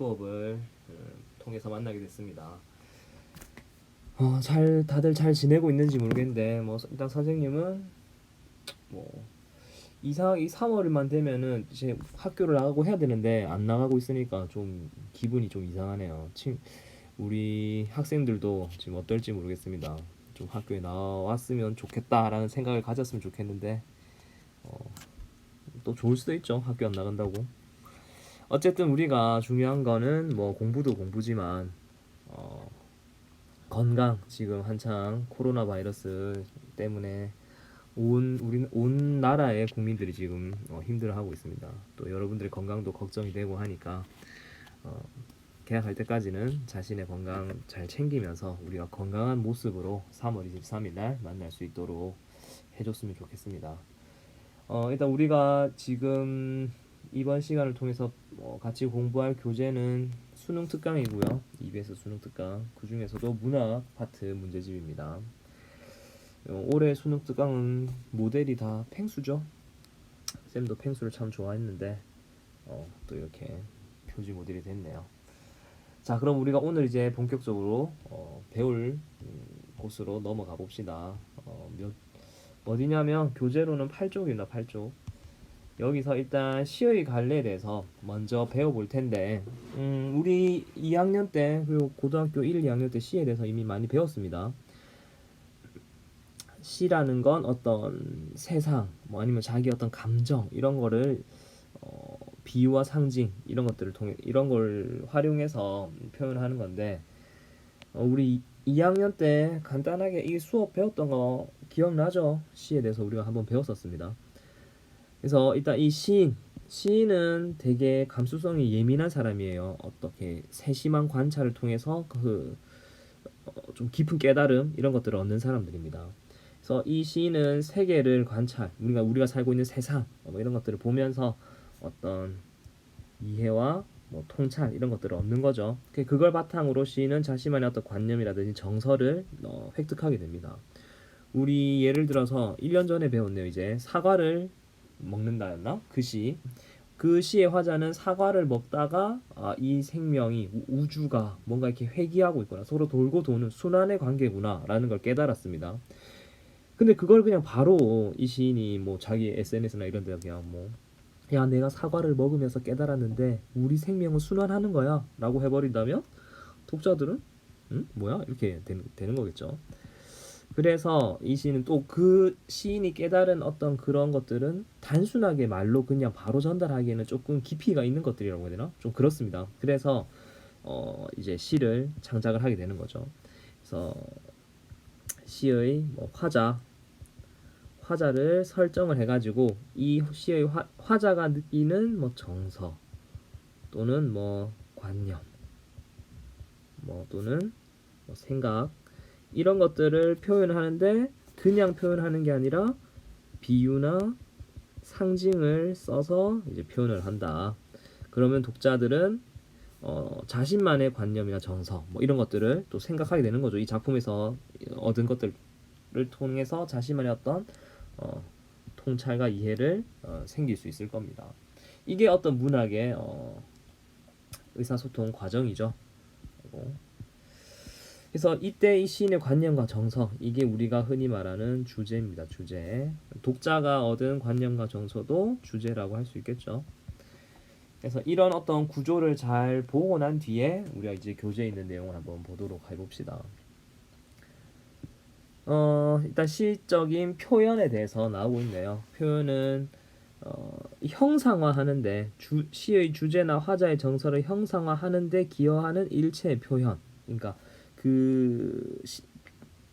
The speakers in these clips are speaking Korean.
수업을 통해서 만나게 됐습니다. 다들 잘 지내고 있는지 모르겠는데 일단 선생님은 뭐 이상하게 3월만 되면은 이제 학교를 나가고 해야 되는데 안 나가고 있으니까 좀 기분이 좀 이상하네요. 우리 학생들도 지금 어떨지 모르겠습니다. 좀 학교에 나왔으면 좋겠다라는 생각을 가졌으면 좋겠는데 또 좋을 수도 있죠. 학교 안 나간다고. 어쨌든 우리가 중요한 거는 뭐 공부도 공부지만 어, 건강, 지금 한창 코로나 바이러스 때문에 온 나라의 국민들이 지금 힘들어하고 있습니다. 또 여러분들의 건강도 걱정이 되고 하니까 어, 개학할 때까지는 자신의 건강 잘 챙기면서 우리가 건강한 모습으로 3월 23일 날 만날 수 있도록 해줬으면 좋겠습니다. 일단 우리가 지금 이번 시간을 통해서 같이 공부할 교재는 수능 특강이고요. EBS 수능 특강. 그 중에서도 문학 파트 문제집입니다. 올해 수능 특강은 모델이 다 펭수죠. 쌤도 펭수를 참 좋아했는데 또 이렇게 표지 모델이 됐네요. 자, 그럼 우리가 오늘 이제 본격적으로 배울 곳으로 넘어가 봅시다. 어디냐면 교재로는 8쪽입니다. 8쪽. 여기서 일단 시의 관례에 대해서 먼저 배워볼 텐데 우리 2학년 때 그리고 고등학교 1, 2학년 때 시에 대해서 이미 많이 배웠습니다. 시라는 건 어떤 세상, 뭐 아니면 자기 어떤 감정 이런 거를 비유와 상징 이런 것들을 통해 이런 걸 활용해서 표현하는 건데 우리 2학년 때 간단하게 이 수업 배웠던 거 기억나죠? 시에 대해서 우리가 한번 배웠었습니다. 그래서 일단 이 시인은 되게 감수성이 예민한 사람이에요. 어떻게 세심한 관찰을 통해서 좀 깊은 깨달음 이런 것들을 얻는 사람들입니다. 그래서 이 시인은 세계를 관찰, 우리가 살고 있는 세상 뭐 이런 것들을 보면서 어떤 이해와 뭐 통찰 이런 것들을 얻는 거죠. 그걸 바탕으로 시인은 자신만의 어떤 관념이라든지 정서를 획득하게 됩니다. 우리 예를 들어서 1년 전에 배웠네요. 이제 사과를 먹는다였나? 그 시의 화자는 사과를 먹다가 이 생명이 우주가 뭔가 이렇게 회귀하고 있구나. 서로 돌고 도는 순환의 관계구나라는 걸 깨달았습니다. 근데 그걸 그냥 바로 이 시인이 뭐 자기 SNS나 이런 데 그냥 뭐 야, 내가 사과를 먹으면서 깨달았는데 우리 생명은 순환하는 거야 라고 해버린다면 독자들은 뭐야? 이렇게 되는 거겠죠. 그래서 이 시인은 또 그 시인이 깨달은 어떤 그런 것들은 단순하게 말로 그냥 바로 전달하기에는 조금 깊이가 있는 것들이라고 해야 되나? 좀 그렇습니다. 그래서 이제 시를 창작을 하게 되는 거죠. 그래서 시의 뭐 화자를 설정을 해가지고 이 시의 화자가 느끼는 뭐 정서 또는 뭐 관념 또는 뭐 생각 이런 것들을 표현하는데 그냥 표현하는 게 아니라 비유나 상징을 써서 이제 표현을 한다. 그러면 독자들은 자신만의 관념이나 정서 뭐 이런 것들을 또 생각하게 되는 거죠. 이 작품에서 얻은 것들을 통해서 자신만의 어떤 통찰과 이해를 생길 수 있을 겁니다. 이게 어떤 문학의 의사소통 과정이죠. 그래서 이때 이 시인의 관념과 정서 이게 우리가 흔히 말하는 주제입니다. 주제. 독자가 얻은 관념과 정서도 주제라고 할 수 있겠죠. 그래서 이런 어떤 구조를 잘 보고 난 뒤에 우리가 이제 교재에 있는 내용을 한번 보도록 해봅시다. 일단 시적인 표현에 대해서 나오고 있네요. 표현은 형상화하는데 시의 주제나 화자의 정서를 형상화하는데 기여하는 일체의 표현. 그러니까 그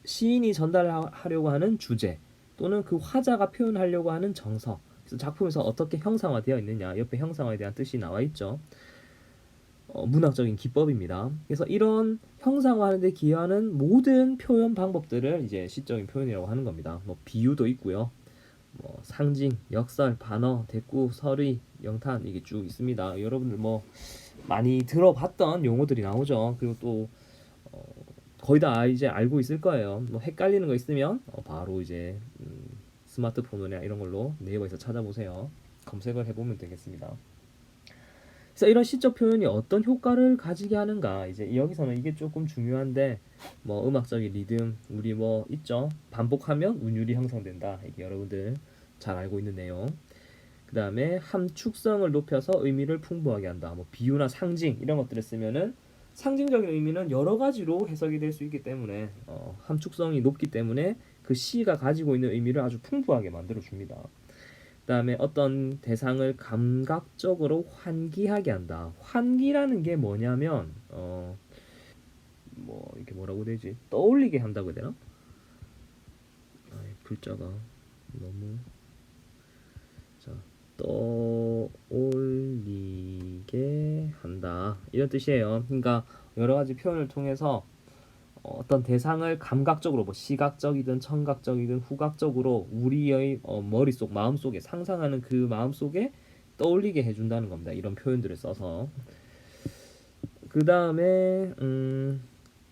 시인이 전달하려고 하는 주제 또는 그 화자가 표현하려고 하는 정서. 그래서 작품에서 어떻게 형상화되어 있느냐. 옆에 형상화에 대한 뜻이 나와 있죠. 문학적인 기법입니다. 그래서 이런 형상화하는데 기여하는 모든 표현 방법들을 이제 시적인 표현이라고 하는 겁니다. 뭐 비유도 있고요. 뭐 상징, 역설, 반어, 대꾸, 설의, 영탄 이게 쭉 있습니다. 여러분들 뭐 많이 들어봤던 용어들이 나오죠. 그리고 또 거의 다 이제 알고 있을 거예요. 뭐 헷갈리는 거 있으면 바로 이제 스마트폰이나 이런 걸로 네이버에서 찾아보세요. 검색을 해보면 되겠습니다. 그래서 이런 시적 표현이 어떤 효과를 가지게 하는가, 이제 여기서는 이게 조금 중요한데, 뭐 음악적인 리듬 우리 뭐 있죠, 반복하면 운율이 형성된다, 이게 여러분들 잘 알고 있는 내용. 그 다음에 함축성을 높여서 의미를 풍부하게 한다. 뭐 비유나 상징 이런 것들을 쓰면은 상징적인 의미는 여러 가지로 해석이 될 수 있기 때문에 함축성이 높기 때문에 그 시가 가지고 있는 의미를 아주 풍부하게 만들어 줍니다. 그다음에 어떤 대상을 감각적으로 환기하게 한다. 환기라는 게 뭐냐면 뭐 이게 뭐라고 되지? 떠올리게 한다고 해야 되나? 글자가 너무 자 떠올리게 한다 이런 뜻이에요. 그러니까 여러 가지 표현을 통해서 어떤 대상을 감각적으로 뭐 시각적이든 청각적이든 후각적으로 우리의 머릿속 마음속에 상상하는 그 마음속에 떠올리게 해준다는 겁니다. 이런 표현들을 써서. 그 다음에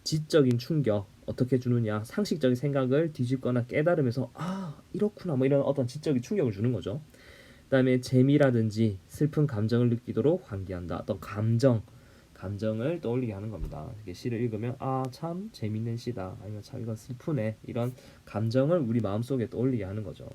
지적인 충격 어떻게 주느냐, 상식적인 생각을 뒤집거나 깨달으면서 아 이렇구나 뭐 이런 어떤 지적인 충격을 주는 거죠. 그 다음에 재미라든지 슬픈 감정을 느끼도록 환기한다. 어떤 감정을 떠올리게 하는 겁니다. 이게 시를 읽으면 아 참 재밌는 시다, 아니면 참 이건 슬프네, 이런 감정을 우리 마음속에 떠올리게 하는 거죠.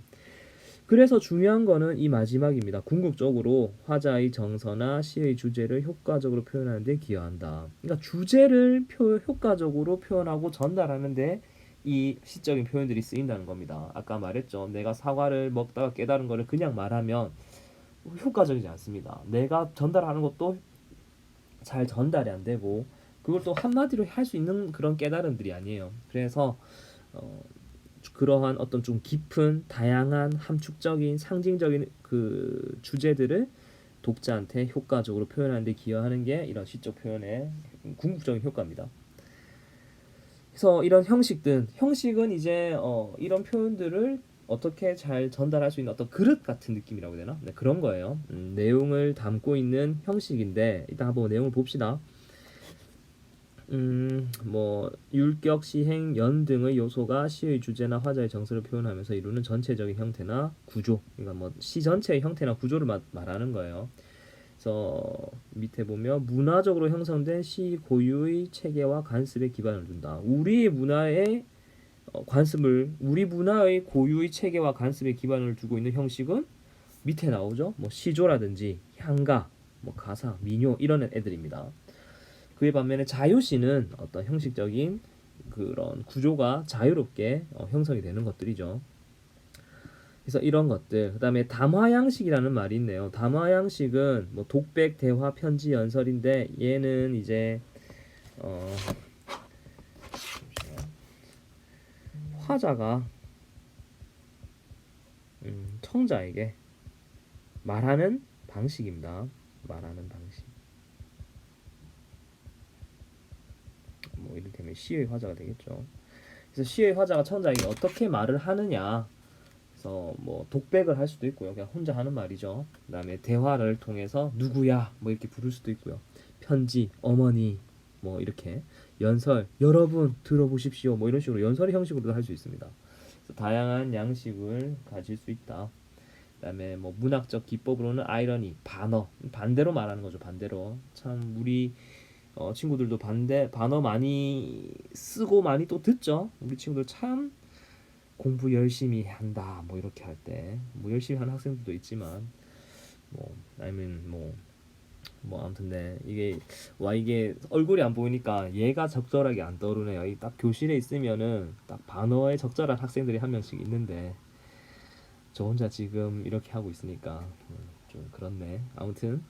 그래서 중요한 거는 이 마지막입니다. 궁극적으로 화자의 정서나 시의 주제를 효과적으로 표현하는 데 기여한다. 그러니까 주제를 효과적으로 표현하고 전달하는데 이 시적인 표현들이 쓰인다는 겁니다. 아까 말했죠. 내가 사과를 먹다가 깨달은 거를 그냥 말하면 효과적이지 않습니다. 내가 전달하는 것도 잘 전달이 안 되고 그걸 또 한마디로 할 수 있는 그런 깨달음들이 아니에요. 그래서 어, 그러한 어떤 좀 깊은 다양한 함축적인 상징적인 그 주제들을 독자한테 효과적으로 표현하는 데 기여하는 게 이런 시적 표현의 궁극적인 효과입니다. 그래서 이런 형식은 이제 이런 표현들을 어떻게 잘 전달할 수 있는 어떤 그릇 같은 느낌이라고 해야 되나? 네, 그런 거예요. 내용을 담고 있는 형식인데 일단 한번 내용을 봅시다. 뭐 율격, 시행, 연 등의 요소가 시의 주제나 화자의 정서를 표현하면서 이루는 전체적인 형태나 구조, 그러니까 뭐 시 전체의 형태나 구조를 말하는 거예요. 그래서 밑에 보면 문화적으로 형성된 시 고유의 체계와 관습에 기반을 둔다. 우리 문화의 고유의 체계와 관습에 기반을 두고 있는 형식은 밑에 나오죠. 뭐 시조라든지 향가, 뭐 가사, 민요 이런 애들입니다. 그에 반면에 자유시는 어떤 형식적인 그런 구조가 자유롭게 형성이 되는 것들이죠. 그래서 이런 것들, 그다음에 담화양식이라는 말이 있네요. 담화양식은 뭐 독백, 대화, 편지, 연설인데 얘는 이제 어, 화자가 청자에게 말하는 방식입니다. 말하는 방식. 뭐 이를테면 시의 화자가 되겠죠. 그래서 시의 화자가 청자에게 어떻게 말을 하느냐. 그래서 뭐 독백을 할 수도 있고요. 그냥 혼자 하는 말이죠. 그다음에 대화를 통해서 누구야 뭐 이렇게 부를 수도 있고요. 편지, 어머니 뭐 이렇게 연설, 여러분 들어보십시오 뭐 이런 식으로 연설의 형식으로도 할 수 있습니다. 그래서 다양한 양식을 가질 수 있다. 그다음에 뭐 문학적 기법으로는 아이러니, 반대로 말하는 거죠. 반대로. 참 우리 친구들도 반어 많이 쓰고 많이 또 듣죠. 우리 친구들 참 공부 열심히 한다 뭐 이렇게 할 때 뭐 열심히 하는 학생들도 있지만 뭐 아니면 뭐 아무튼 네 이게 얼굴이 안 보이니까 얘가 적절하게 안 떠오르네요. 이 딱 교실에 있으면은 딱 반어에 적절한 학생들이 한 명씩 있는데 저 혼자 지금 이렇게 하고 있으니까 좀 그렇네. 아무튼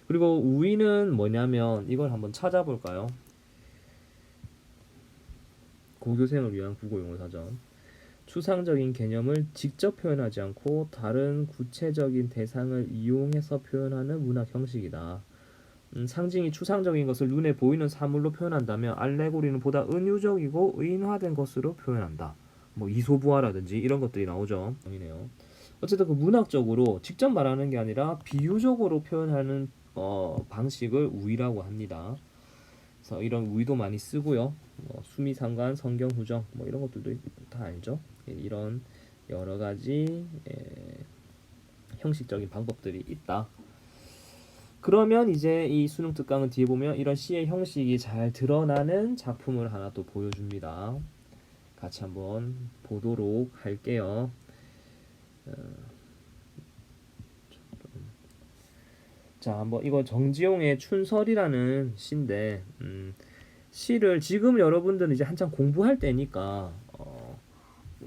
그리고 우위는 뭐냐면 이걸 한번 찾아볼까요? 고교생을 위한 국어용어 사전. 추상적인 개념을 직접 표현하지 않고 다른 구체적인 대상을 이용해서 표현하는 문학 형식이다. 상징이 추상적인 것을 눈에 보이는 사물로 표현한다면 알레고리는 보다 은유적이고 의인화된 것으로 표현한다. 뭐 이소부화라든지 이런 것들이 나오죠. 이네요. 어쨌든 그 문학적으로 직접 말하는 게 아니라 비유적으로 표현하는 방식을 우위라고 합니다. 그래서 이런 우위도 많이 쓰고요. 뭐 수미상관, 성경후정 뭐 이런 것들도 다 알죠. 이런 여러 가지 형식적인 방법들이 있다. 그러면 이제 이 수능 특강은 뒤에 보면 이런 시의 형식이 잘 드러나는 작품을 하나 또 보여줍니다. 같이 한번 보도록 할게요. 자, 한번 이거 정지용의 춘설이라는 시인데 시를 지금 여러분들은 이제 한창 공부할 때니까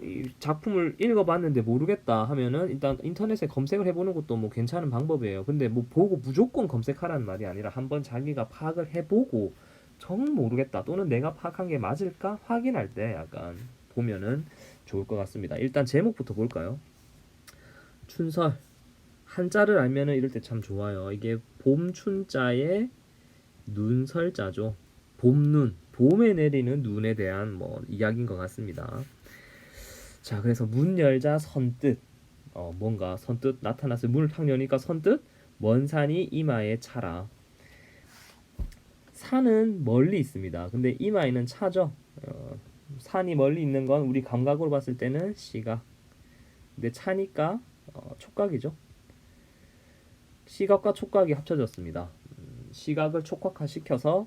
이 작품을 읽어봤는데 모르겠다 하면은 일단 인터넷에 검색을 해보는 것도 뭐 괜찮은 방법이에요. 근데 뭐 보고 무조건 검색하라는 말이 아니라 한번 자기가 파악을 해보고 정 모르겠다 또는 내가 파악한 게 맞을까 확인할 때 약간 보면은 좋을 것 같습니다. 일단 제목부터 볼까요? 춘설. 한자를 알면은 이럴 때 참 좋아요. 이게 봄춘자에 눈설자죠. 봄눈, 봄에 내리는 눈에 대한 뭐 이야기인 것 같습니다. 자, 그래서 문 열자 선뜻, 뭔가 선뜻 나타났어요. 문을 탁 여니까 선뜻 먼 산이 이마에 차라. 산은 멀리 있습니다. 근데 이마에는 차죠. 산이 멀리 있는 건 우리 감각으로 봤을 때는 시각. 근데 차니까 촉각이죠. 시각과 촉각이 합쳐졌습니다. 시각을 촉각화시켜서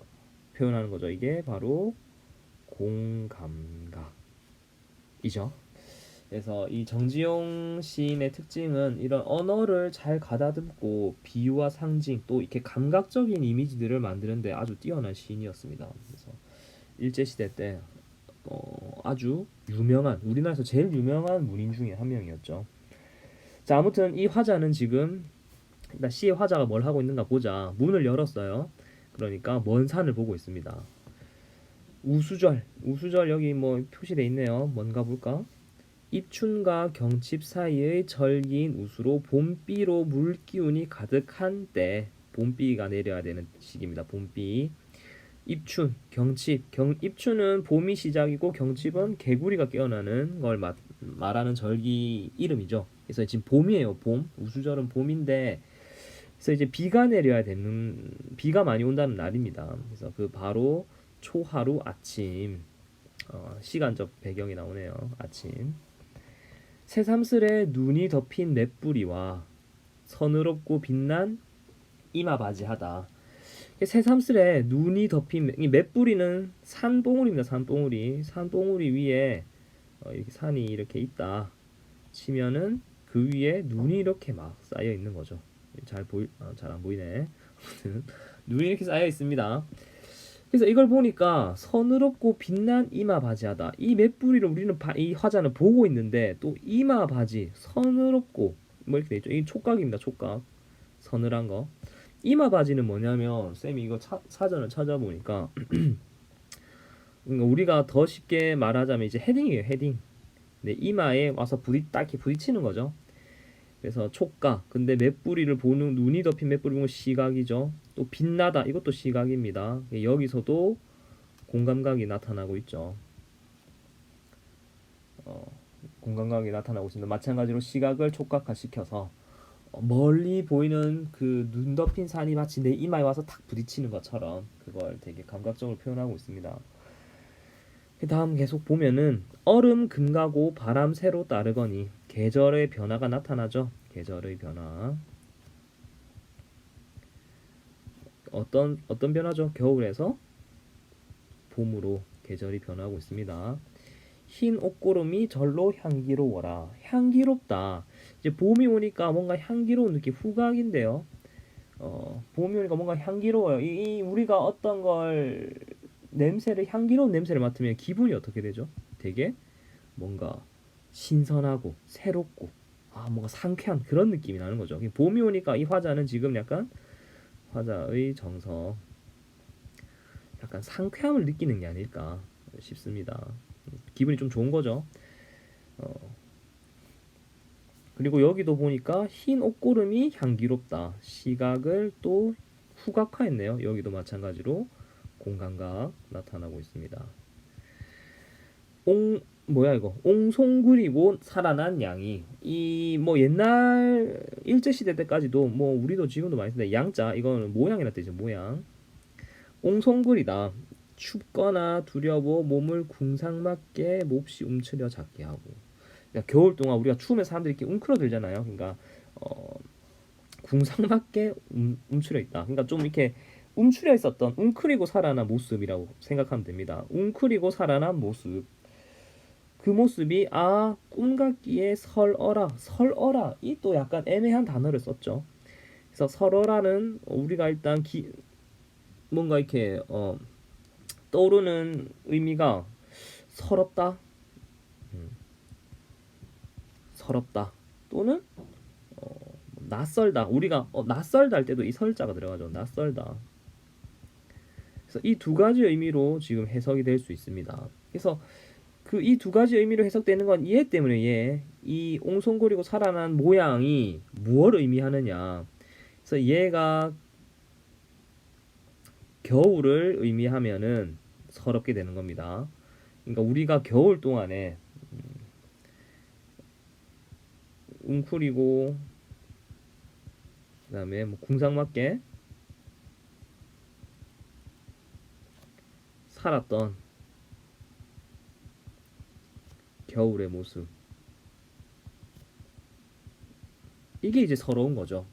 표현하는 거죠. 이게 바로 공감각이죠. 그래서 이 정지용 시인의 특징은 이런 언어를 잘 가다듬고 비유와 상징 또 이렇게 감각적인 이미지들을 만드는데 아주 뛰어난 시인이었습니다. 그래서 일제시대 때 아주 유명한 우리나라에서 제일 유명한 문인 중에 한 명이었죠. 자, 아무튼 이 화자는 지금 일단 시의 화자가 뭘 하고 있는가 보자. 문을 열었어요. 그러니까 먼 산을 보고 있습니다. 우수절 여기 뭐 표시돼 있네요. 뭔가 볼까? 입춘과 경칩 사이의 절기인 우수로 봄비로 물기운이 가득한 때 봄비가 내려야 되는 시기입니다. 봄비. 입춘, 경칩. 입춘은 봄이 시작이고 경칩은 개구리가 깨어나는 걸 말하는 절기 이름이죠. 그래서 지금 봄이에요. 봄. 우수절은 봄인데 그래서 이제 비가 많이 온다는 날입니다. 그래서 그 바로 초하루 아침 시간적 배경이 나오네요. 아침 새삼스레 눈이 덮인 맷뿌리와 서늘없고 빛난 이마바지하다. 새삼스레 눈이 덮인 이 맷뿌리는 산봉우리입니다. 산봉우리 위에 이렇게 산이 이렇게 있다 치면은 그 위에 눈이 이렇게 막 쌓여 있는 거죠. 잘 안 보이네. 눈이 이렇게 쌓여 있습니다. 그래서 이걸 보니까 서늘없고 빛난 이마 바지하다. 이 맷뿌리를 우리는 이 화자는 보고 있는데 또 이마 바지 서늘없고 뭐 이렇게 돼 있죠. 이 촉각입니다. 촉각. 서늘한 거. 이마 바지는 뭐냐면 쌤이 이거 사전을 찾아보니까 그러니까 우리가 더 쉽게 말하자면 이제 헤딩이에요. 헤딩. 네, 이마에 와서 딱히 부딪히는 거죠. 그래서 촉각. 근데 맷뿌리를 보는 눈이 덮인 맷뿌리 보면 시각이죠. 또 빛나다. 이것도 시각입니다. 여기서도 공감각이 나타나고 있죠. 공감각이 나타나고 있습니다. 마찬가지로 시각을 촉각화시켜서 멀리 보이는 그 눈 덮인 산이 마치 내 이마에 와서 탁 부딪히는 것처럼 그걸 되게 감각적으로 표현하고 있습니다. 그 다음 계속 보면은 얼음 금가고 바람 새로 따르거니 계절의 변화가 나타나죠. 계절의 변화. 어떤 변화죠? 겨울에서 봄으로 계절이 변하고 있습니다. 흰 옷구름이 절로 향기로워라. 향기롭다. 이제 봄이 오니까 뭔가 향기로운 느낌, 후각인데요. 봄이 오니까 뭔가 향기로워요. 우리가 어떤 걸 향기로운 냄새를 맡으면 기분이 어떻게 되죠? 되게 뭔가 신선하고 새롭고 뭔가 상쾌한 그런 느낌이 나는 거죠. 봄이 오니까 이 화자는 지금 약간 화자의 정서 약간 상쾌함을 느끼는 게 아닐까 싶습니다. 기분이 좀 좋은 거죠. 그리고 여기도 보니까 흰 옷구름이 향기롭다. 시각을 또 후각화했네요. 여기도 마찬가지로 공감각 나타나고 있습니다. 옹송그리고 살아난 양이 이 뭐 옛날 일제 시대 때까지도 뭐 우리도 지금도 많이 쓰는데 양자 이거는 모양이라 뜻이죠. 모양. 옹송그리다. 춥거나 두려워 몸을 궁상맞게 몹시 움츠려 잡게 하고. 그러니까 겨울 동안 우리가 추우면 사람들이 이렇게 웅크러들잖아요. 그러니까 궁상맞게 움츠려 있다. 그러니까 좀 이렇게 움츠려 있었던 웅크리고 살아난 모습이라고 생각하면 됩니다. 웅크리고 살아난 모습. 그 모습이 꿈 같기에 설어라 이 또 약간 애매한 단어를 썼죠. 그래서 설어라는 우리가 일단 뭔가 이렇게 떠오르는 의미가 서럽다, 음, 서럽다 또는 낯설다. 우리가 낯설다 할 때도 이 설자가 들어가죠. 낯설다. 그래서 이 두 가지 의미로 지금 해석이 될 수 있습니다. 그래서 그 이 두 가지 의미로 해석되는 건 얘 때문에 이 옹송거리고 살아난 모양이 무엇을 의미하느냐. 그래서 얘가 겨울을 의미하면은 서럽게 되는 겁니다. 그러니까 우리가 겨울 동안에 웅크리고 그다음에 뭐 궁상맞게 살았던 겨울의 모습. 이게 이제 서러운 거죠.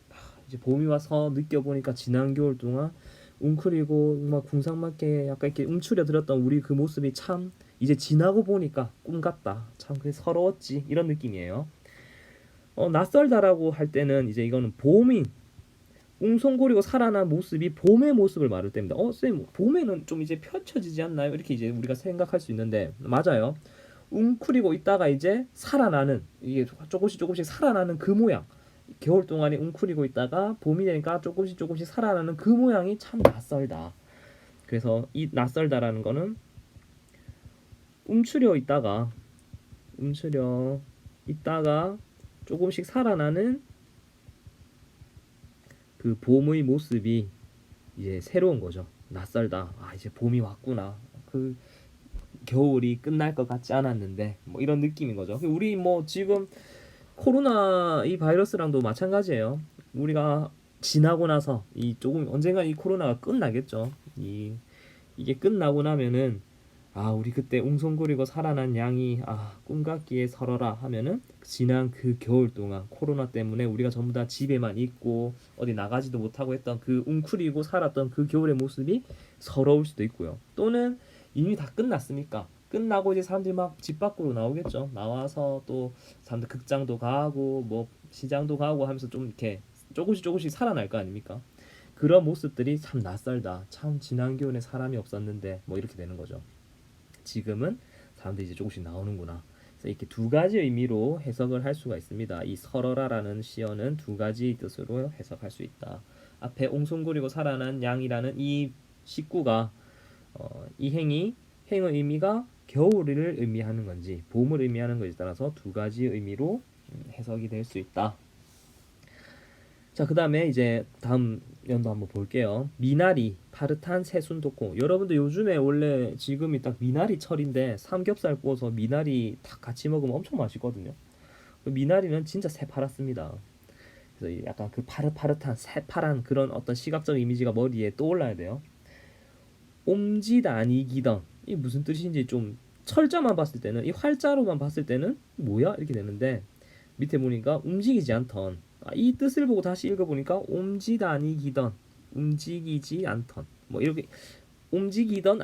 이제 봄이 와서 느껴보니까 지난 겨울 동안 웅크리고 막 궁상맞게 약간 이렇게 움츠려들었던 우리 그 모습이 참 이제 지나고 보니까 꿈 같다. 참 그게 서러웠지. 이런 느낌이에요. 낯설다라고 할 때는 이제 이거는 봄이 웅성거리고 살아난 모습이 봄의 모습을 말할 때입니다. 쌤, 봄에는 좀 이제 펼쳐지지 않나요? 이렇게 이제 우리가 생각할 수 있는데 맞아요. 웅크리고 있다가 이제 살아나는 이게 조금씩 살아나는 그 모양. 겨울 동안에 웅크리고 있다가 봄이 되니까 조금씩 살아나는 그 모양이 참 낯설다. 그래서 이 낯설다라는 거는 움츠려 있다가 조금씩 살아나는 그 봄의 모습이 이제 새로운 거죠. 낯설다. 이제 봄이 왔구나. 그 겨울이 끝날 것 같지 않았는데 뭐 이런 느낌인 거죠. 우리 뭐 지금 코로나 이 바이러스랑도 마찬가지예요. 우리가 지나고 나서 이 조금 언젠가 이 코로나가 끝나겠죠. 이게 끝나고 나면은 우리 그때 웅성거리고 살아난 양이 꿈 같기에 설어라 하면은 지난 그 겨울 동안 코로나 때문에 우리가 전부 다 집에만 있고 어디 나가지도 못하고 했던 그 웅크리고 살았던 그 겨울의 모습이 서러울 수도 있고요. 또는 이미 다 끝났으니까 끝나고 이제 사람들이 막 집 밖으로 나오겠죠. 나와서 또 사람들 극장도 가고 뭐 시장도 가고 하면서 좀 이렇게 조금씩 살아날 거 아닙니까? 그런 모습들이 참 낯설다. 참 지난 겨울에 사람이 없었는데 뭐 이렇게 되는 거죠. 지금은 사람들이 이제 조금씩 나오는구나. 그래서 이렇게 두 가지 의미로 해석을 할 수가 있습니다. 이 설어라라는 시어는 두 가지 뜻으로 해석할 수 있다. 앞에 옹송거리고 살아난 양이라는 이 식구가 이 행의 의미가 겨울을 의미하는 건지 봄을 의미하는 것에 따라서 두 가지 의미로 해석이 될 수 있다. 자, 그 다음에 이제 다음 연도 한번 볼게요. 미나리, 파릇한 새순독고. 여러분들 요즘에 원래 지금이 딱 미나리 철인데 삼겹살 구워서 미나리 딱 같이 먹으면 엄청 맛있거든요. 미나리는 진짜 새파랗습니다. 그래서 약간 그 파릇파릇한 새파란 그런 어떤 시각적 이미지가 머리에 떠올라야 돼요. 옴지다니기던 이 무슨 뜻인지 좀 철자만 봤을 때는 이 활자로만 봤을 때는 뭐야 이렇게 되는데 밑에 보니까 움직이지 않던 이 뜻을 보고 다시 읽어보니까 옴지다니기던 움직이지 않던 뭐 이렇게 움직이던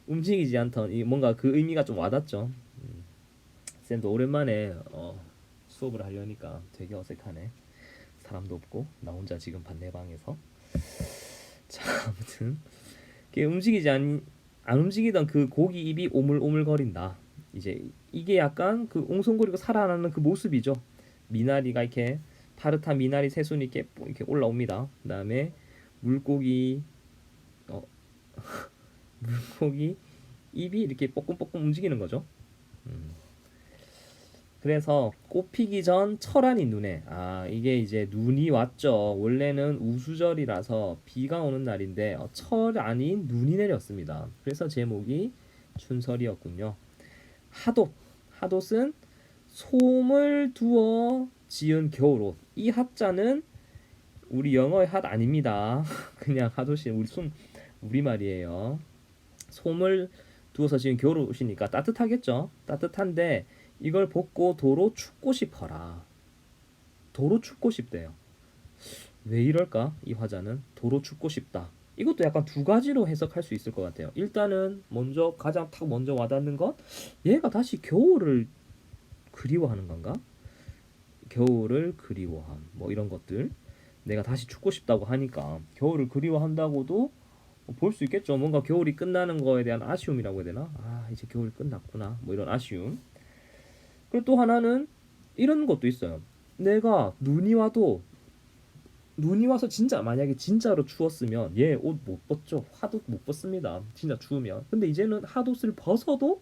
움직이지 않던 이 뭔가 그 의미가 좀 와닿죠. 쌤도 오랜만에 수업을 하려니까 되게 어색하네. 사람도 없고 나 혼자 지금 반내 방에서. 자, 아무튼 안 움직이던 그 고기 입이 오물오물거린다. 이제 이게 약간 그 옹성거리고 살아나는 그 모습이죠. 미나리가 이렇게 파릇한 미나리 새순이 이렇게 올라옵니다. 그다음에 물고기 물고기 입이 이렇게 뽀끔뽀끔 움직이는 거죠. 그래서 꽃 피기 전 철하니 눈에 이게 이제 눈이 왔죠. 원래는 우수절이라서 비가 오는 날인데 철 아닌 눈이 내렸습니다. 그래서 제목이 춘설이었군요. 핫옷은 솜을 두어 지은 겨울옷. 이 핫자는 우리 영어의 핫 아닙니다. 그냥 핫옷이 우리말이에요. 솜을 두어서 지은 겨울옷이니까 따뜻하겠죠. 따뜻한데 이걸 벗고 도로 춥고 싶어라. 도로 춥고 싶대요. 왜 이럴까? 이 화자는 도로 죽고 싶다. 이것도 약간 두 가지로 해석할 수 있을 것 같아요. 일단은 먼저 가장 탁 먼저 와닿는 건 얘가 다시 겨울을 그리워하는 건가? 겨울을 그리워함 뭐 이런 것들 내가 다시 죽고 싶다고 하니까 겨울을 그리워한다고도 볼 수 있겠죠. 뭔가 겨울이 끝나는 거에 대한 아쉬움이라고 해야 되나? 아 이제 겨울이 끝났구나 뭐 이런 아쉬움. 그리고 또 하나는 이런 것도 있어요. 내가 눈이 와서 진짜 만약에 진짜로 추웠으면 얘 옷 못 벗죠. 하도 못 벗습니다. 진짜 추우면. 근데 이제는 핫옷을 벗어도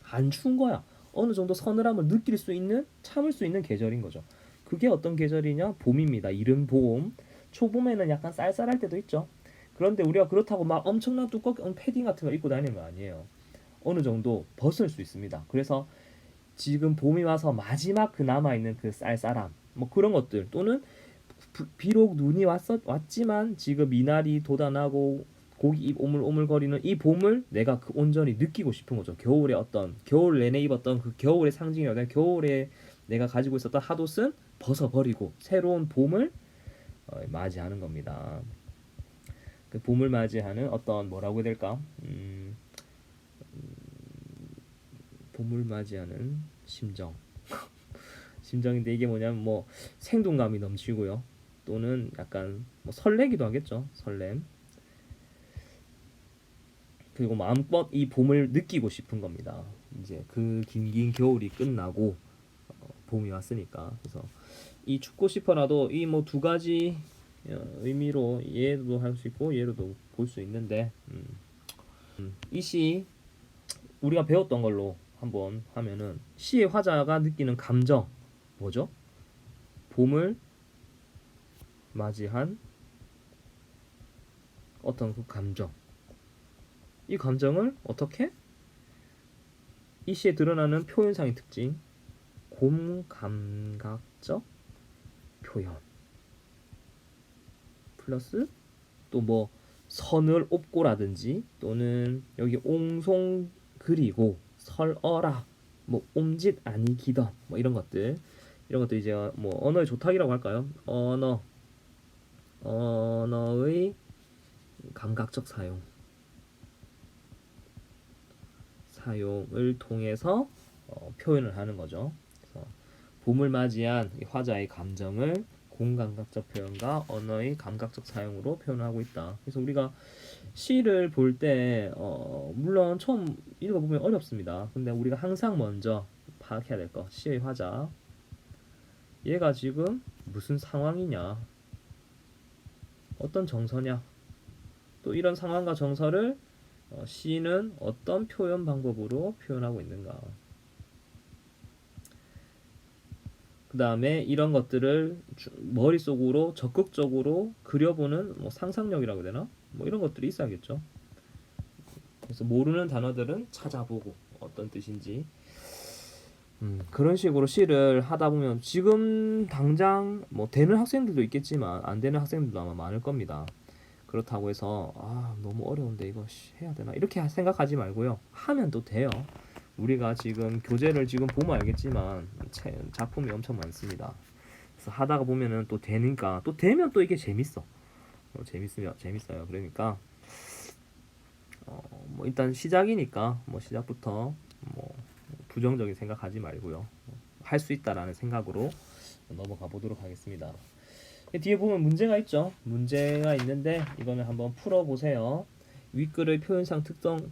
안 추운 거야. 어느 정도 서늘함을 느낄 수 있는 참을 수 있는 계절인 거죠. 그게 어떤 계절이냐? 봄입니다. 이른 봄. 초봄에는 약간 쌀쌀할 때도 있죠. 그런데 우리가 그렇다고 막 엄청난 두꺼운 패딩 같은 거 입고 다니는 거 아니에요. 어느 정도 벗을 수 있습니다. 그래서 지금 봄이 와서 마지막 그 남아있는 그 쌀쌀함 뭐 그런 것들 또는 비록 눈이 왔지만 지금 미나리 돋아나고 고기 입 오물오물거리는 이 봄을 내가 그 온전히 느끼고 싶은 거죠. 겨울에 어떤 겨울 내내 입었던 그 겨울의 상징이라든 겨울에 내가 가지고 있었던 핫옷은 벗어버리고 새로운 봄을 맞이하는 겁니다. 그 봄을 맞이하는 어떤 뭐라고 해야 될까? 봄을 맞이하는 심정. 심정인데 이게 뭐냐면 뭐 생동감이 넘치고요. 또는 약간 뭐 설레기도 하겠죠. 설렘. 그리고 마음껏 이 봄을 느끼고 싶은 겁니다. 이제 그 긴긴 겨울이 끝나고 봄이 왔으니까. 그래서 이 죽고 싶어라도 이 뭐 두 가지 의미로 얘도 할 수 있고 얘로도 볼 수 있는데 이 시 우리가 배웠던 걸로 한번 하면은 시의 화자가 느끼는 감정 뭐죠? 봄을 맞이한 어떤 그 감정. 이 감정을 어떻게? 이 시에 드러나는 표현상의 특징, 곰감각적 표현, 플러스 또 뭐 선을 옵고라든지 또는 여기 옹송 그리고 설어라 뭐 옴짓 아니기던 뭐 이런 것들 이제 뭐 언어의 조탁이라고 할까요? 언어의 감각적 사용을 통해서 표현을 하는 거죠. 그래서 봄을 맞이한 이 화자의 감정을 공감각적 표현과 언어의 감각적 사용으로 표현하고 있다. 그래서 우리가 시를 볼 때 물론 처음 읽어보면 어렵습니다. 근데 우리가 항상 먼저 파악해야 될 거, 시의 화자. 얘가 지금 무슨 상황이냐, 어떤 정서냐, 또 이런 상황과 정서를 시는 어떤 표현 방법으로 표현하고 있는가. 그 다음에 이런 것들을 머릿속으로 적극적으로 그려보는 뭐 상상력이라고 해야 되나? 뭐 이런 것들이 있어야겠죠. 그래서 모르는 단어들은 찾아보고 어떤 뜻인지 그런 식으로 시를 하다 보면 지금 당장 뭐 되는 학생들도 있겠지만 안 되는 학생들도 아마 많을 겁니다. 그렇다고 해서 아 너무 어려운데 이거 해야 되나 이렇게 생각하지 말고요. 하면 또 돼요. 우리가 지금 교재를 지금 보면 알겠지만 작품이 엄청 많습니다. 그래서 하다가 보면은 또 되니까 또 되면 또 이게 재밌어. 재밌어요. 그러니까 뭐 일단 시작이니까 뭐 시작부터 뭐 부정적인 생각하지 말고요. 할 수 있다라는 생각으로 넘어가 보도록 하겠습니다. 뒤에 보면 문제가 있죠. 문제가 있는데 이거는 한번 풀어 보세요. 윗글의 표현상 특성,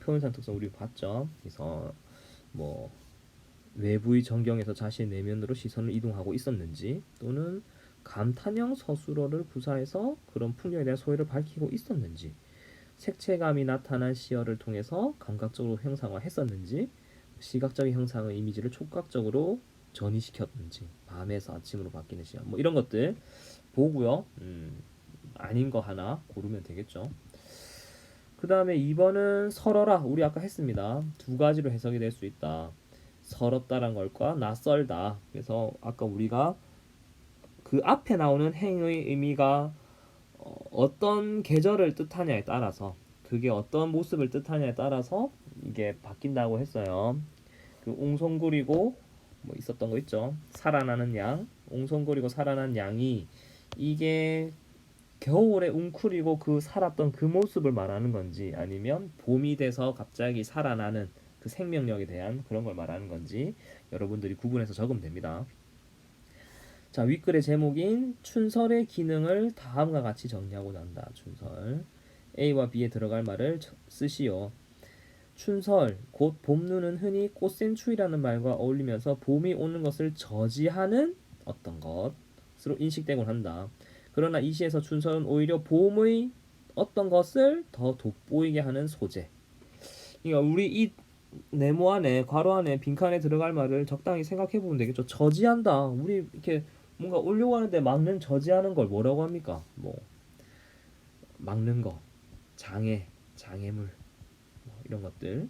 표현상 특성 우리 봤죠. 그래서 뭐 외부의 전경에서 자신의 내면으로 시선을 이동하고 있었는지 또는 감탄형 서술어를 구사해서 그런 풍경에 대한 소외를 밝히고 있었는지 색채감이 나타난 시어를 통해서 감각적으로 형상화했었는지 시각적인 형상의 이미지를 촉각적으로 전이시켰는지 밤에서 아침으로 바뀌는 시어 뭐 이런 것들 보고요. 아닌 거 하나 고르면 되겠죠. 그 다음에 2번은 설어라 우리 아까 했습니다. 두 가지로 해석이 될 수 있다. 서럽다란 걸과 낯설다. 그래서 아까 우리가 그 앞에 나오는 행의 의미가 어떤 계절을 뜻하냐에 따라서 그게 어떤 모습을 뜻하냐에 따라서 이게 바뀐다고 했어요. 그 옹송구리고 뭐 있었던 거 있죠. 살아나는 양, 옹송구리고 살아난 양이 이게 겨울에 웅크리고 그 살았던 그 모습을 말하는 건지 아니면 봄이 돼서 갑자기 살아나는 그 생명력에 대한 그런 걸 말하는 건지 여러분들이 구분해서 적으면 됩니다. 자, 윗글의 제목인 춘설의 기능을 다음과 같이 정리하고 난다. 춘설. A와 B에 들어갈 말을 쓰시오. 춘설, 곧 봄눈은 흔히 꽃샘추위라는 말과 어울리면서 봄이 오는 것을 저지하는 어떤 것으로 인식되곤 한다. 그러나 이 시에서 춘설은 오히려 봄의 어떤 것을 더 돋보이게 하는 소재. 그러니까 우리 이 네모 안에 괄호 안에 빈칸에 들어갈 말을 적당히 생각해 보면 되겠죠. 저지한다. 우리 이렇게 뭔가 올려고 하는데 막는 저지하는 걸 뭐라고 합니까? 뭐 막는 거, 장애, 장애물 뭐 이런 것들,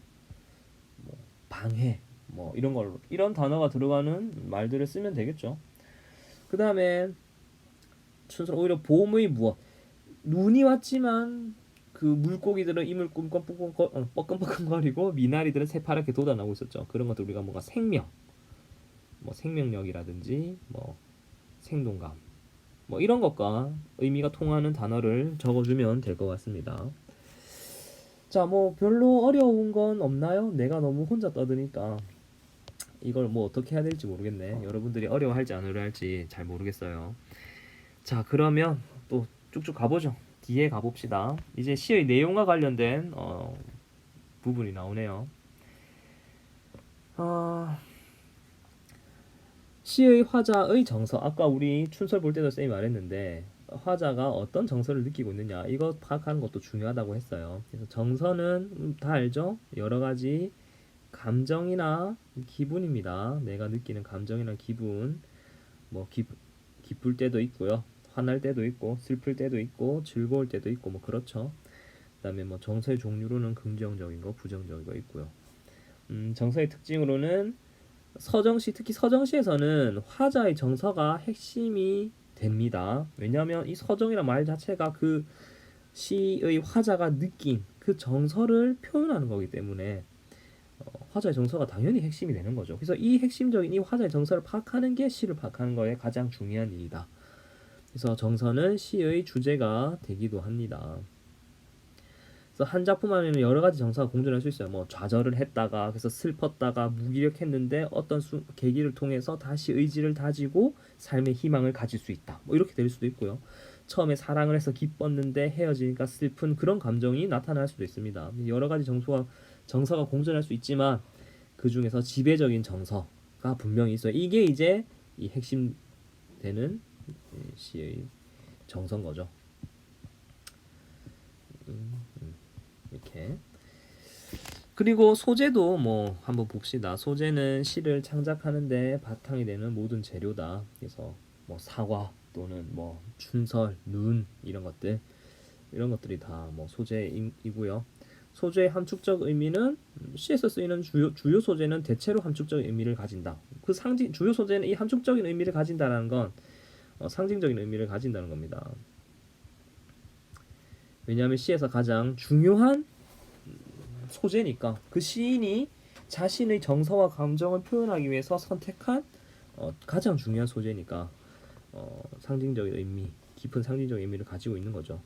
뭐 방해, 뭐 이런 걸로 이런 단어가 들어가는 말들을 쓰면 되겠죠. 그 다음에 춘설 오히려 봄의 무엇 눈이 왔지만 그 물고기들은 이물 뻐끔뻐끔거리고 미나리들은 새파랗게 돋아나고 있었죠. 그런 것들 우리가 뭔가 생명, 뭐 생명력이라든지 뭐 생동감, 뭐 이런 것과 의미가 통하는 단어를 적어주면 될 것 같습니다. 자, 뭐 별로 어려운 건 없나요? 내가 너무 혼자 떠드니까 이걸 뭐 어떻게 해야 될지 모르겠네. 여러분들이 어려워할지 안 어려워할지 잘 모르겠어요. 자, 그러면 또 쭉쭉 가보죠. 뒤에 가봅시다. 이제 시의 내용과 관련된 부분이 나오네요. 시의 화자의 정서. 아까 우리 춘설 볼 때도 쌤이 말했는데 화자가 어떤 정서를 느끼고 있느냐 이거 파악하는 것도 중요하다고 했어요. 그래서 정서는 다 알죠? 여러 가지 감정이나 기분입니다. 내가 느끼는 감정이나 기분, 뭐 기쁠 때도 있고요. 화날 때도 있고 슬플 때도 있고 즐거울 때도 있고 뭐 그렇죠. 그다음에 뭐 정서의 종류로는 긍정적인 거, 부정적인 거 있고요. 정서의 특징으로는 서정시, 특히 서정시에서는 화자의 정서가 핵심이 됩니다. 왜냐하면 이 서정이란 말 자체가 그 시의 화자가 느낀 그 정서를 표현하는 거기 때문에 화자의 정서가 당연히 핵심이 되는 거죠. 그래서 이 핵심적인 이 화자의 정서를 파악하는 게 시를 파악하는 거에 가장 중요한 일이다. 그래서 정서는 시의 주제가 되기도 합니다. 그래서 한 작품 안에는 여러 가지 정서가 공존할 수 있어요. 뭐 좌절을 했다가 그래서 슬펐다가 무기력했는데 어떤 계기를 통해서 다시 의지를 다지고 삶의 희망을 가질 수 있다. 뭐 이렇게 될 수도 있고요. 처음에 사랑을 해서 기뻤는데 헤어지니까 슬픈 그런 감정이 나타날 수도 있습니다. 여러 가지 정서가 공존할 수 있지만 그 중에서 지배적인 정서가 분명히 있어요. 이게 이제 이 핵심 되는 시의 정서인 거죠. 이렇게. 그리고 소재도 뭐 한번 봅시다. 소재는 시를 창작하는데 바탕이 되는 모든 재료다. 그래서 뭐 사과 또는 뭐 춘설, 눈 이런 것들이 다 뭐 소재이고요. 소재의 함축적 의미는 시에서 쓰이는 주요 소재는 대체로 함축적 의미를 가진다. 그 주요 소재는 이 함축적인 의미를 가진다라는 건 상징적인 의미를 가진다는 겁니다. 왜냐하면 시에서 가장 중요한 소재니까 그 시인이 자신의 정서와 감정을 표현하기 위해서 선택한 가장 중요한 소재니까 상징적인 의미, 깊은 상징적 의미를 가지고 있는 거죠.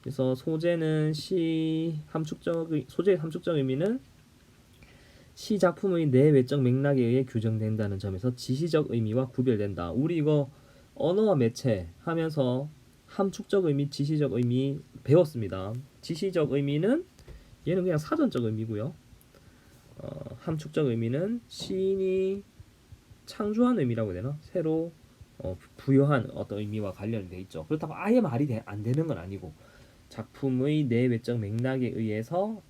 그래서 소재의 함축적 의미는 시 작품의 내외적 맥락에 의해 규정된다는 점에서 지시적 의미와 구별된다. 우리 이거 언어와 매체 하면서 함축적 의미, 지시적 의미 배웠습니다. 지시적 의미는 얘는 그냥 사전적 의미고요. 함축적 의미는 시인이 창조한 의미라고 해야 되나? 새로 부여한 어떤 의미와 관련이 돼 있죠. 그렇다고 아예 말이 안 되는 건 아니고 작품의 내외적 맥락에 의해서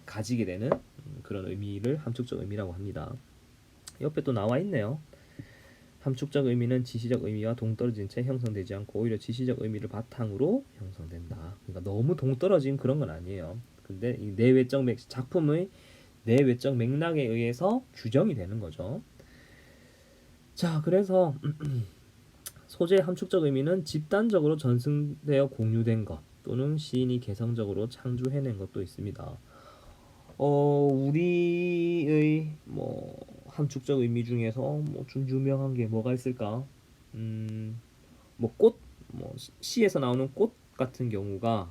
가지게 되는 그런 의미를 함축적 의미라고 합니다. 옆에 또 나와 있네요. 함축적 의미는 지시적 의미와 동떨어진 채 형성되지 않고 오히려 지시적 의미를 바탕으로 형성된다. 그러니까 너무 동떨어진 그런 건 아니에요. 근데 이 작품의 내외적 맥락에 의해서 규정이 되는 거죠. 자, 그래서 소재의 함축적 의미는 집단적으로 전승되어 공유된 것 또는 시인이 개성적으로 창조해낸 것도 있습니다. 우리의 함축적 의미 중에서 뭐 좀 유명한 게 뭐가 있을까? 뭐 꽃, 뭐 시에서 나오는 꽃 같은 경우가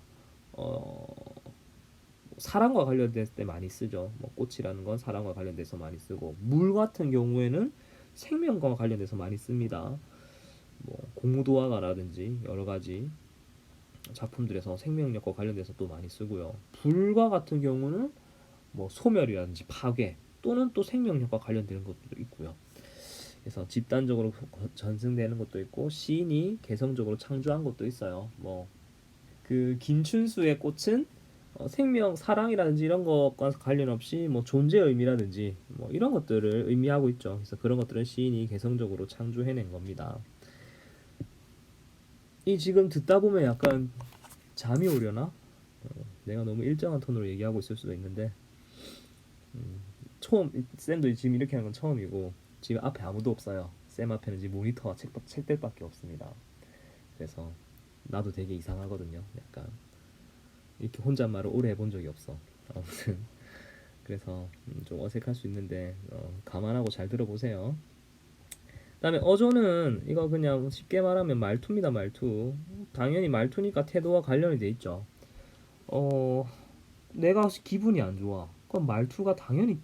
사랑과 관련될 때 많이 쓰죠. 뭐 꽃이라는 건 사랑과 관련돼서 많이 쓰고, 물 같은 경우에는 생명과 관련돼서 많이 씁니다. 뭐 공무도화가라든지 여러 가지 작품들에서 생명력과 관련돼서 또 많이 쓰고요. 불과 같은 경우는 뭐 소멸이라든지 파괴 또는 또 생명력과 관련되는 것도 있고요. 그래서 집단적으로 전승되는 것도 있고 시인이 개성적으로 창조한 것도 있어요. 뭐 그 김춘수의 꽃은 생명, 사랑이라든지 이런 것과 관련 없이 뭐 존재의 의미라든지 뭐 이런 것들을 의미하고 있죠. 그래서 그런 것들은 시인이 개성적으로 창조해낸 겁니다. 이 지금 듣다 보면 약간 잠이 오려나? 내가 너무 일정한 톤으로 얘기하고 있을 수도 있는데 처음 쌤도 지금 이렇게 하는 건 처음이고 지금 앞에 아무도 없어요. 쌤 앞에는 지금 모니터와 책들밖에 없습니다. 그래서 나도 되게 이상하거든요. 약간 이렇게 혼잣말을 오래 해본 적이 없어. 아무튼 그래서 좀 어색할 수 있는데 감안하고 잘 들어보세요. 그다음에 어조는 이거 그냥 쉽게 말하면 말투입니다. 말투. 당연히 말투니까 태도와 관련이 돼 있죠. 어 내가 기분이 안 좋아. 그럼 말투가 당연히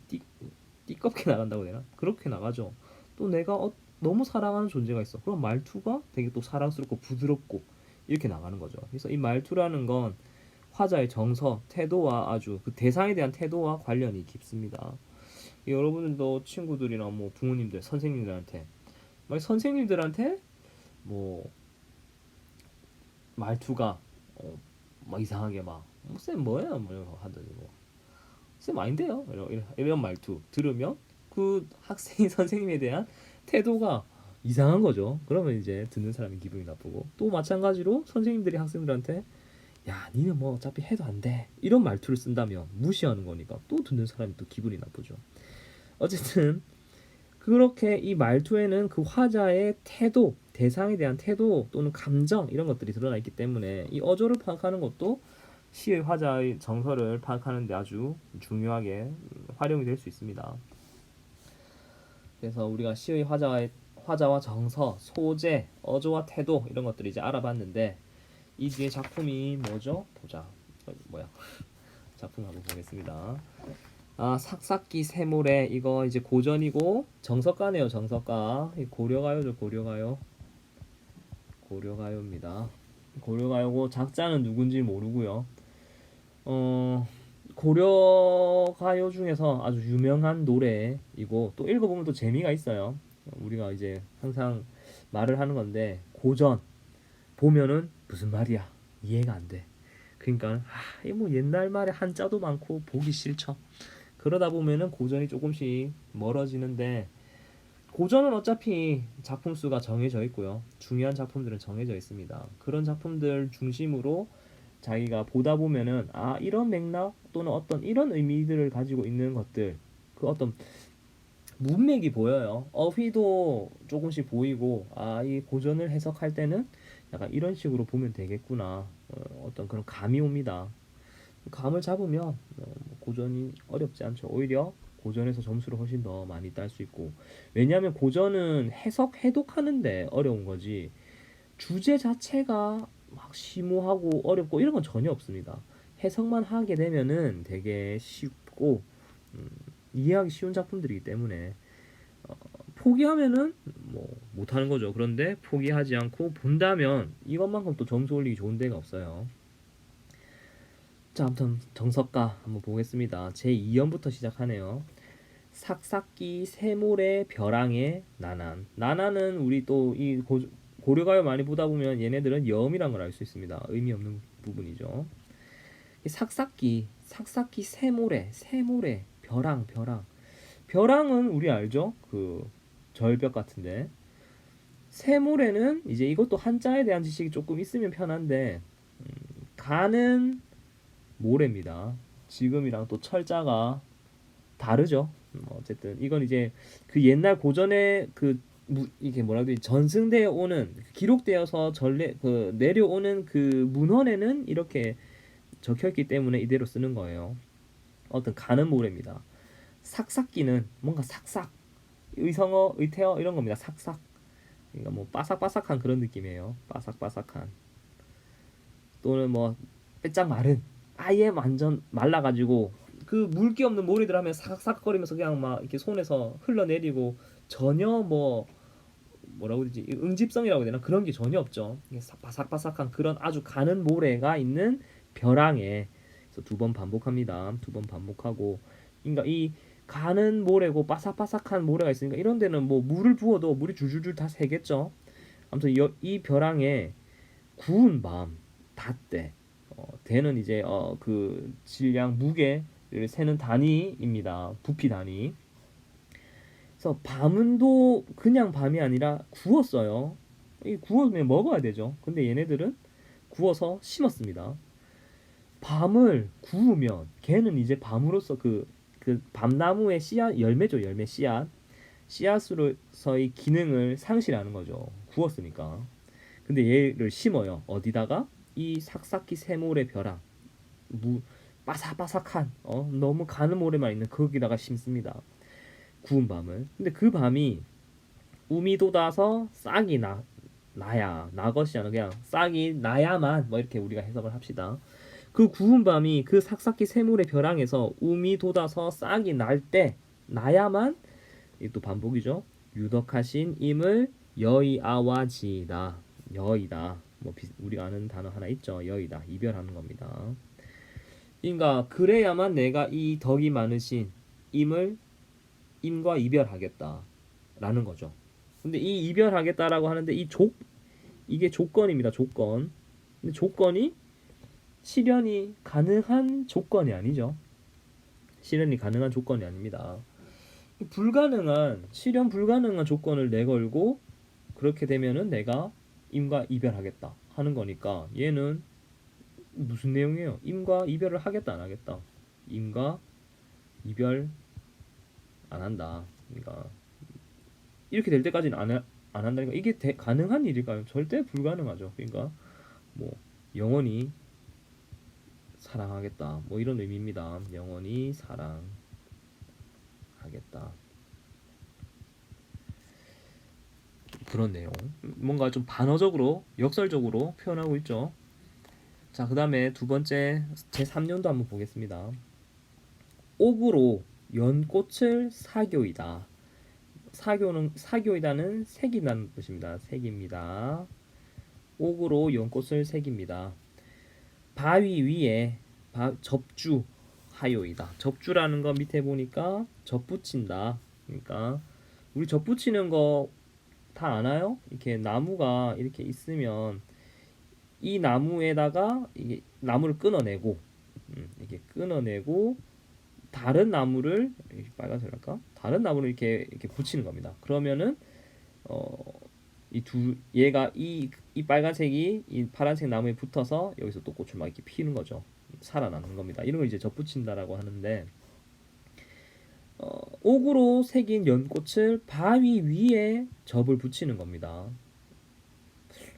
띠껍게 나간다고 해야 되나? 그렇게 나가죠. 또 내가 너무 사랑하는 존재가 있어. 그럼 말투가 되게 또 사랑스럽고 부드럽고 이렇게 나가는 거죠. 그래서 이 말투라는 건 화자의 정서, 태도와 아주 그 대상에 대한 태도와 관련이 깊습니다. 여러분들도 친구들이나 뭐 부모님들, 선생님들한테 막 선생님들한테 뭐 말투가 막 이상하게 쌤 뭐예요? 뭐 이런 거 하더니 쌤 아닌데요? 이런 말투 들으면 그 학생이 선생님에 대한 태도가 이상한 거죠. 그러면 이제 듣는 사람이 기분이 나쁘고 또 마찬가지로 선생님들이 학생들한테 야 니는 뭐 어차피 해도 안 돼 이런 말투를 쓴다면 무시하는 거니까 또 듣는 사람이 또 기분이 나쁘죠. 어쨌든 그렇게 이 말투에는 그 화자의 태도, 대상에 대한 태도 또는 감정 이런 것들이 드러나 있기 때문에 이 어조를 파악하는 것도 시의 화자의 정서를 파악하는 데 아주 중요하게 활용이 될 수 있습니다. 그래서 우리가 시의 화자와 정서, 소재, 어조와 태도 이런 것들을 이제 알아봤는데 이 뒤에 작품이 뭐죠? 보자. 뭐야? 작품 한번 보겠습니다. 삭삭기 세모래 이거 이제 고전이고 정석가네요. 정석가. 고려가요죠. 고려가요. 고려가요입니다. 고려가요고 작자는 누군지 모르고요. 고려가요 중에서 아주 유명한 노래이고 또 읽어보면 또 재미가 있어요. 우리가 이제 항상 말을 하는 건데 고전 보면은 무슨 말이야 이해가 안 돼. 그러니까 이뭐 옛날 말에 한자도 많고 보기 싫죠. 그러다 보면은 고전이 조금씩 멀어지는데 고전은 어차피 작품 수가 정해져 있고요. 중요한 작품들은 정해져 있습니다. 그런 작품들 중심으로 자기가 보다 보면은 이런 맥락 또는 어떤 이런 의미들을 가지고 있는 것들 그 어떤 문맥이 보여요. 어휘도 조금씩 보이고 이 고전을 해석할 때는 약간 이런 식으로 보면 되겠구나. 어떤 그런 감이 옵니다. 감을 잡으면 고전이 어렵지 않죠. 오히려 고전에서 점수를 훨씬 더 많이 딸 수 있고 왜냐하면 고전은 해독하는데 어려운 거지 주제 자체가 막 심오하고 어렵고 이런 건 전혀 없습니다. 해석만 하게 되면은 되게 쉽고 이해하기 쉬운 작품들이기 때문에 포기하면은 뭐 못하는 거죠. 그런데 포기하지 않고 본다면 이것만큼 또 점수 올리기 좋은 데가 없어요. 자, 아무튼 정석가 한번 보겠습니다. 제 2연부터 시작하네요. 삭삭기 세모래 벼랑의 나난. 나난은 우리 또 이 고려가요 많이 보다 보면 얘네들은 염이란 걸 알 수 있습니다. 의미 없는 부분이죠. 이 삭삭기 세모래 벼랑. 벼랑은 우리 알죠? 그 절벽 같은데. 세모래는 이제 이것도 한자에 대한 지식이 조금 있으면 편한데 가는 모래입니다. 지금이랑 또 철자가 다르죠. 어쨌든 이건 이제 그 옛날 고전의 이게 뭐라고 해야 되지? 전승되어 오는 기록되어서 내려오는 그 문헌에는 이렇게 적혀있기 때문에 이대로 쓰는 거예요. 어떤 가는 모래입니다. 삭삭기는 뭔가 삭삭 의성어 의태어 이런 겁니다. 삭삭 그러니까 뭐 바삭바삭한 그런 느낌이에요. 바삭바삭한. 또는 뭐 빼짝 마른, 아예 완전 말라가지고 그 물기 없는 모래들 하면 사각사각거리면서 그냥 막 이렇게 손에서 흘러내리고 전혀 뭐 뭐라고 해야 되지, 응집성이라고 해야 되나, 그런 게 전혀 없죠. 바삭바삭한 그런 아주 가는 모래가 있는 벼랑에, 그래서 두 번 반복합니다. 두 번 반복하고, 그러니까 이 가는 모래고 바삭바삭한 모래가 있으니까 이런 데는 뭐 물을 부어도 물이 줄줄줄 다 새겠죠. 아무튼 이 벼랑에 구운 밤 닷대, 대는 이제 그 질량 무게를 세는 단위입니다. 부피 단위. 그래서 밤은도 그냥 밤이 아니라 구웠어요. 이 구우면 먹어야 되죠. 근데 얘네들은 구워서 심었습니다. 밤을 구우면 걔는 이제 밤으로서 그 밤나무의 씨앗, 열매죠, 열매 씨앗. 씨앗으로서의 기능을 상실하는 거죠. 구웠으니까. 근데 얘를 심어요. 어디다가? 이 삭삭히 세모래 벼랑, 무 바삭바삭한, 너무 가는 모래만 있는 거기다가 심습니다. 구운 밤을. 근데 그 밤이 우미 돋아서 싹이 나야, 나것이 아니라 그냥 싹이 나야만, 뭐 이렇게 우리가 해석을 합시다. 그 구운 밤이 그 삭삭히 세물의 벼랑에서 우미 돋아서 싹이 날 때 나야만, 이 또 반복이죠. 유덕하신 임을 여의아와지다. 여의다. 뭐 우리가 아는 단어 하나 있죠. 여의다. 이별하는 겁니다. 그러니까 그래야만 내가 이 덕이 많으신 임을, 임과 이별하겠다라는 거죠. 근데 이 이별하겠다라고 하는데 이게 조건입니다. 조건. 근데 조건이 실현이 가능한 조건이 아니죠. 실현이 가능한 조건이 아닙니다. 실현 불가능한 조건을 내걸고 그렇게 되면은 내가 임과 이별하겠다 하는 거니까, 얘는 무슨 내용이에요? 임과 이별을 하겠다 안 하겠다? 임과 이별 안 한다. 그러니까 이렇게 될 때까지는 안 한다니까. 이게 가능한 일일까요? 절대 불가능하죠. 그러니까 뭐 영원히 사랑하겠다, 뭐 이런 의미입니다. 영원히 사랑하겠다. 그런 내용. 뭔가 좀 반어적으로, 역설적으로 표현하고 있죠. 자, 그 다음에 두 번째 제3년도 한번 보겠습니다. 옥으로 연꽃을 사교이다. 사교이다는 색이라는 뜻입니다. 색입니다. 옥으로 연꽃을 새깁니다. 바위 위에 접주하요이다. 접주라는 거 밑에 보니까 접붙인다. 그러니까 우리 접붙이는 거 다 아나요? 이렇게 나무가 이렇게 있으면 이 나무에다가 이게 나무를 끊어내고, 이렇게 끊어내고 다른 나무를, 빨간색 할까? 다른 나무를 이렇게 붙이는 겁니다. 그러면은 얘가 이 빨간색이 이 파란색 나무에 붙어서 여기서 또 꽃을 막 이렇게 피는 거죠. 살아나는 겁니다. 이런 걸 이제 접붙인다라고 하는데, 옥으로 새긴 연꽃을 바위 위에 접을 붙이는 겁니다.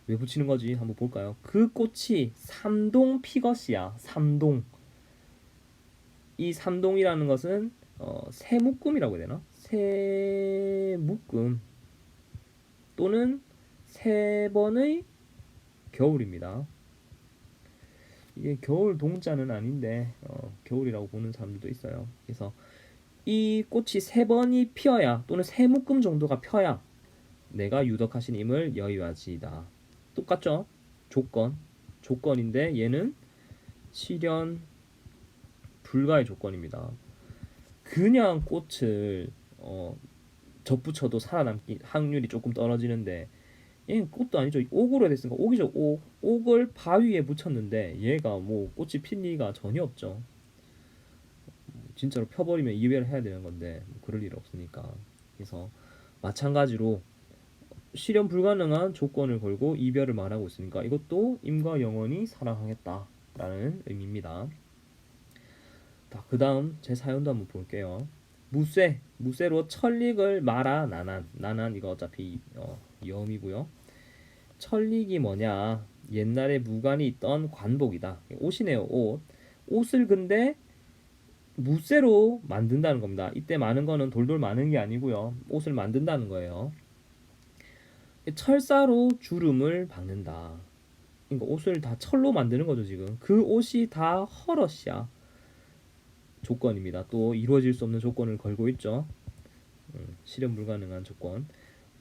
왜 붙이는 거지? 한번 볼까요? 그 꽃이 삼동 피것이야. 삼동. 이 삼동이라는 것은 세묶음이라고 해야 되나? 세묶음 또는 세 번의 겨울입니다. 이게 겨울 동자는 아닌데 겨울이라고 보는 사람들도 있어요. 그래서 이 꽃이 세 번이 피어야, 또는 세 묶음 정도가 펴야 내가 유덕하신 임을 여의와지이다. 똑같죠? 조건인데 얘는 실현 불가의 조건입니다. 그냥 꽃을 접붙여도 살아남기 확률이 조금 떨어지는데, 얘는 꽃도 아니죠. 옥으로 됐으니까 옥이죠. 옥을 바위에 붙였는데 얘가 뭐 꽃이 필 리가 전혀 없죠. 진짜로 펴버리면 이별을 해야 되는 건데 뭐 그럴 일 없으니까. 그래서 마찬가지로 실현 불가능한 조건을 걸고 이별을 말하고 있으니까 이것도 임과 영원히 사랑하겠다라는 의미입니다. 자, 그 다음 제 사연도 한번 볼게요. 무쇠로 천릭을 말아 나난 이거 어차피 염이고요. 천릭이 뭐냐? 옛날에 무관이 있던 관복이다. 옷이네요. 옷을 근데 무쇠로 만든다는 겁니다. 이때 많은 거는 돌돌 많은 게 아니고요. 옷을 만든다는 거예요. 철사로 주름을 박는다. 그러니까 옷을 다 철로 만드는 거죠 지금. 그 옷이 다 헐엇이야. 조건입니다. 또 이루어질 수 없는 조건을 걸고 있죠. 실현 불가능한 조건.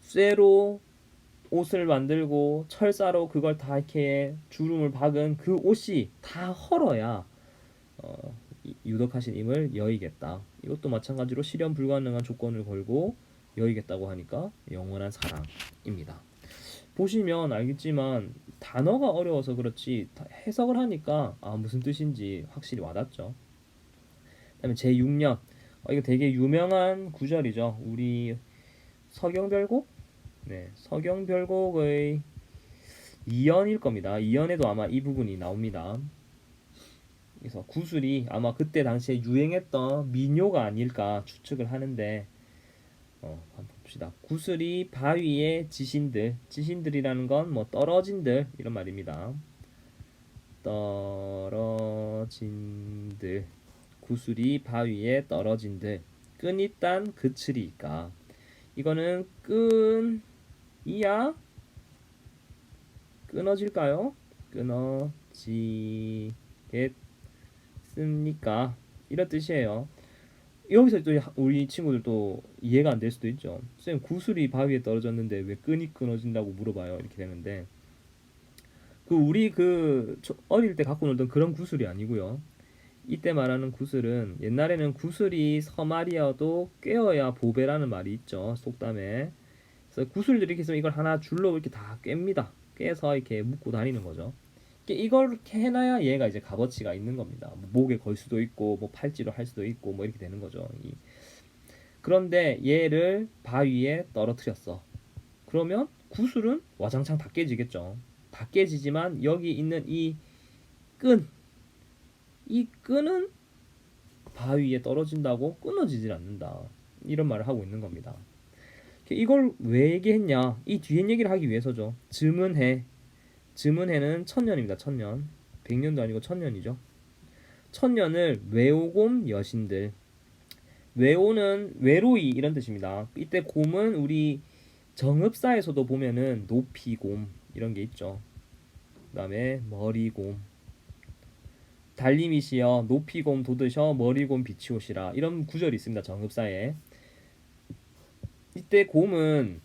쇠로 옷을 만들고 철사로 그걸 다 이렇게 주름을 박은 그 옷이 다 헐어야 유독하신 임을 여의겠다. 이것도 마찬가지로 실현 불가능한 조건을 걸고 여의겠다고 하니까 영원한 사랑입니다. 보시면 알겠지만 단어가 어려워서 그렇지 해석을 하니까 무슨 뜻인지 확실히 와닿죠. 그다음에 제6년 이거 되게 유명한 구절이죠. 우리 서경별곡? 네, 서경별곡의 2연일 겁니다. 2연에도 아마 이 부분이 나옵니다. 그래서 구슬이 아마 그때 당시에 유행했던 민요가 아닐까 추측을 하는데 한번 봅시다. 구슬이 바위에 지신들, 지신들이라는 건 뭐 떨어진들 이런 말입니다. 떨어진들, 구슬이 바위에 떨어진들, 끈이 딴 그칠이니까 이거는 끈이야 끊어질까요? 끊어지겠습니까? 이런 뜻이에요. 여기서 또 우리 친구들도 이해가 안 될 수도 있죠. 쌤 구슬이 바위에 떨어졌는데 왜 끈이 끊어진다고 물어봐요. 이렇게 되는데 우리 어릴 때 갖고 놀던 그런 구슬이 아니고요. 이때 말하는 구슬은 옛날에는 구슬이 서말이어도 꿰어야 보배라는 말이 있죠. 속담에. 그래서 구슬들이 이렇게 있으면 이걸 하나 줄로 이렇게 다 꿰입니다. 꿰서 이렇게 묶고 다니는 거죠. 이걸 이렇게 해놔야 얘가 이제 값어치가 있는 겁니다. 뭐 목에 걸 수도 있고, 뭐 팔찌로 할 수도 있고, 뭐 이렇게 되는 거죠. 그런데 얘를 바위에 떨어뜨렸어. 그러면 구슬은 와장창 다 깨지겠죠. 다 깨지지만 여기 있는 이 끈은 바위에 떨어진다고 끊어지질 않는다. 이런 말을 하고 있는 겁니다. 이걸 왜 얘기했냐? 이 뒤에 얘기를 하기 위해서죠. 즈문해는 천년입니다. 천년. 100년도 아니고 천년이죠. 천년을 외오곰 여신들. 외오는 외로이 이런 뜻입니다. 이때 곰은 우리 정읍사에서도 보면은 높이곰 이런 게 있죠. 그 다음에 머리곰. 달님이시여 높이곰 돋으셔 머리곰 비치오시라 이런 구절이 있습니다. 정읍사에. 이때 곰은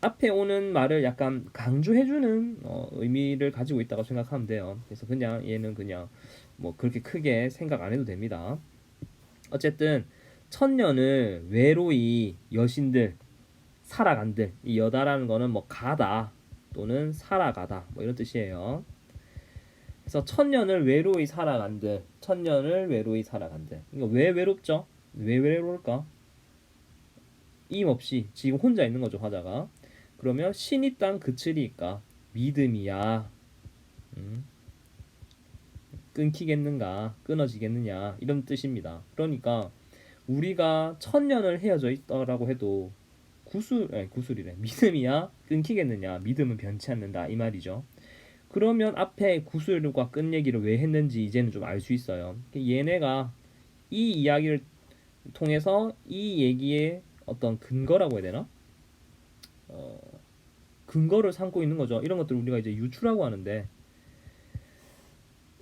앞에 오는 말을 약간 강조해주는 의미를 가지고 있다고 생각하면 돼요. 그래서 그냥 얘는 그냥 뭐 그렇게 크게 생각 안 해도 됩니다. 어쨌든 천년을 외로이 여신들 살아간들 이 여다라는 거는 뭐 가다 또는 살아가다 뭐 이런 뜻이에요. 그래서 천년을 외로이 살아간들 천년을 외로이 살아간들 이거 왜 외롭죠? 왜 외로울까? 임 없이 지금 혼자 있는 거죠 화자가. 그러면 신이 땅 그칠이니까 믿음이야. 끊기겠는가 끊어지겠느냐 이런 뜻입니다. 그러니까 우리가 천년을 헤어져 있더라고 해도 구술이래 믿음이야 끊기겠느냐 믿음은 변치 않는다 이 말이죠. 그러면 앞에 구술과 끈 얘기를 왜 했는지 이제는 좀 알 수 있어요. 얘네가 이 이야기를 통해서 이 얘기의 어떤 근거라고 해야 되나? 근거를 삼고 있는 거죠. 이런 것들을 우리가 이제 유추라고 하는데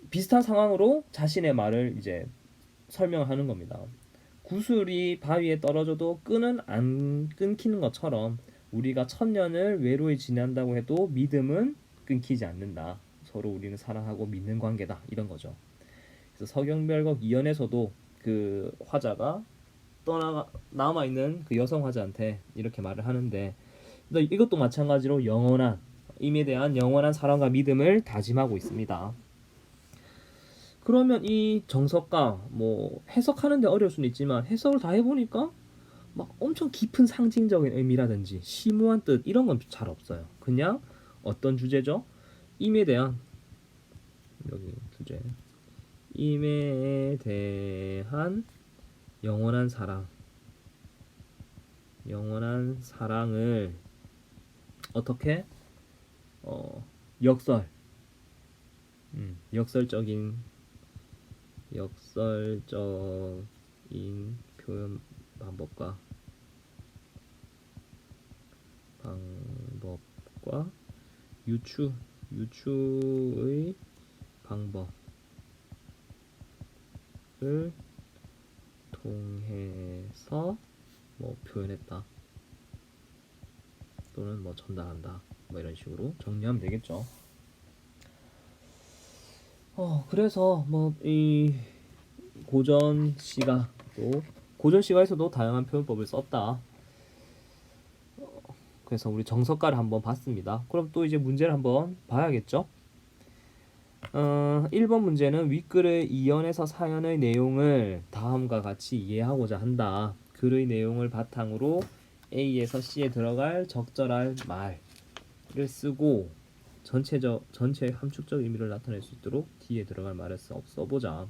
비슷한 상황으로 자신의 말을 이제 설명하는 겁니다. 구슬이 바위에 떨어져도 끈은 안 끊기는 것처럼 우리가 천년을 외로이 지낸다고 해도 믿음은 끊기지 않는다. 서로 우리는 사랑하고 믿는 관계다. 이런 거죠. 그래서 서경별곡 2연에서도 그 화자가 남아있는 그 여성 화자한테 이렇게 말을 하는데 이것도 마찬가지로 영원한 임에 대한 영원한 사랑과 믿음을 다짐하고 있습니다. 그러면 이 정석가 뭐 해석하는데 어려울 수는 있지만 해석을 다 해보니까 막 엄청 깊은 상징적인 의미라든지 심오한 뜻 이런 건 잘 없어요. 그냥 어떤 주제죠? 임에 대한 여기 주제 임에 대한 영원한 사랑을 어떻게 역설적인 표현 방법과 유추의 방법을 통해서 뭐 표현했다 또는 뭐 전달한다 뭐 이런 식으로 정리하면 되겠죠. 그래서 뭐 이 고전 시가 또 고전 시가에서도 다양한 표현법을 썼다. 그래서 우리 정석가를 한번 봤습니다. 그럼 또 이제 문제를 한번 봐야겠죠. 1번 문제는 윗글의 이연에서 사연의 내용을 다음과 같이 이해하고자 한다. 글의 내용을 바탕으로 A에서 C에 들어갈 적절할 말을 쓰고 전체 함축적 의미를 나타낼 수 있도록 D에 들어갈 말을 써보자.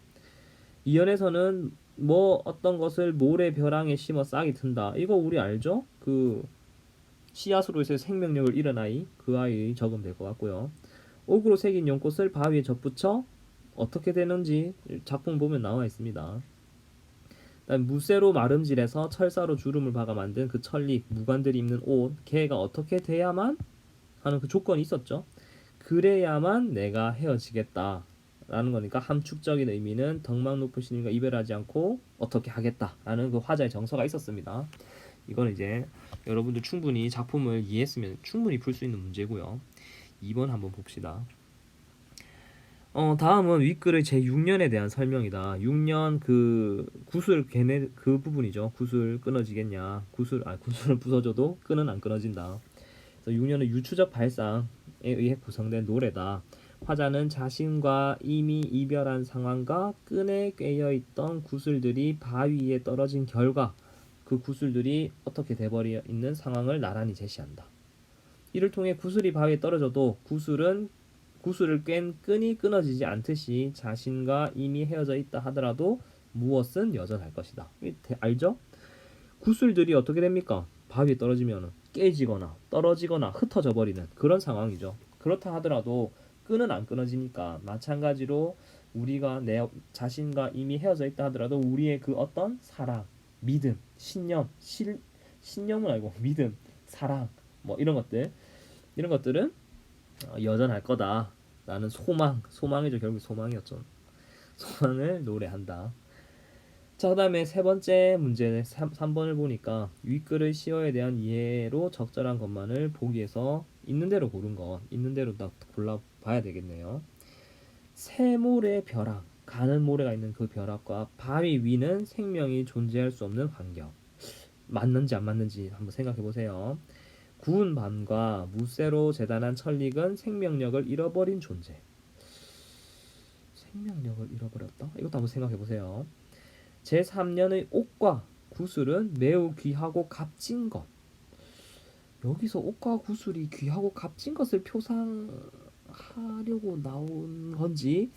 이연에서는 뭐 어떤 것을 모래 벼랑에 심어 싹이 튼다. 이거 우리 알죠? 그 씨앗으로 해서 생명력을 잃은 아이, 그 아이 적으면 될 것 같고요. 옥으로 새긴 연꽃을 바위에 접붙여 어떻게 되는지 작품 보면 나와 있습니다. 그다음 무쇠로 마름질해서 철사로 주름을 박아 만든 그 천릭, 무관들이 입는 옷, 걔가 어떻게 돼야만 하는 그 조건이 있었죠. 그래야만 내가 헤어지겠다 라는 거니까 함축적인 의미는 덕망 높은 신인과 이별하지 않고 어떻게 하겠다라는 그 화자의 정서가 있었습니다. 이건 이제 여러분들 충분히 작품을 이해했으면 충분히 풀 수 있는 문제고요. 2번 한번 봅시다. 다음은 윗글의 제6년에 대한 설명이다. 6년 그 구슬 걔네 그 부분이죠. 구슬 끊어지겠냐? 구슬을 부서져도 끈은 안 끊어진다. 그래서 6년은 유추적 발상에 의해 구성된 노래다. 화자는 자신과 이미 이별한 상황과 끈에 꿰어 있던 구슬들이 바위에 떨어진 결과 그 구슬들이 어떻게 돼버려 있는 상황을 나란히 제시한다. 이를 통해 구슬이 바위에 떨어져도 구슬을 꿰은 끈이 끊어지지 않듯이 자신과 이미 헤어져 있다 하더라도 무엇은 여전할 것이다. 알죠? 구슬들이 어떻게 됩니까? 바위에 떨어지면 깨지거나 떨어지거나 흩어져 버리는 그런 상황이죠. 그렇다 하더라도 끈은 안 끊어지니까 마찬가지로 우리가 내 자신과 이미 헤어져 있다 하더라도 우리의 그 어떤 사랑, 믿음, 신념은 아니고 믿음, 사랑 뭐 이런 것들은 여전할 거다라는 소망이죠. 결국 소망이었죠. 소망을 노래한다. 자, 그 다음에 세 번째 문제는 3번을 보니까 윗글의 시어에 대한 이해로 적절한 것만을 보기에서 있는 대로 고른 거 있는 대로 딱 골라봐야 되겠네요. 새모래 벼락, 가는 모래가 있는 그 벼락과 바위 위는 생명이 존재할 수 없는 환경. 맞는지 안 맞는지 한번 생각해 보세요. 구운 밤과 무쇠로 재단한 천릭은 생명력을 잃어버린 존재. 생명력을 잃어버렸다? 이것도 한번 생각해 보세요. 제3년의 옥과 구슬은 매우 귀하고 값진 것. 여기서 옥과 구슬이 귀하고 값진 것을 표상하려고 나온 건지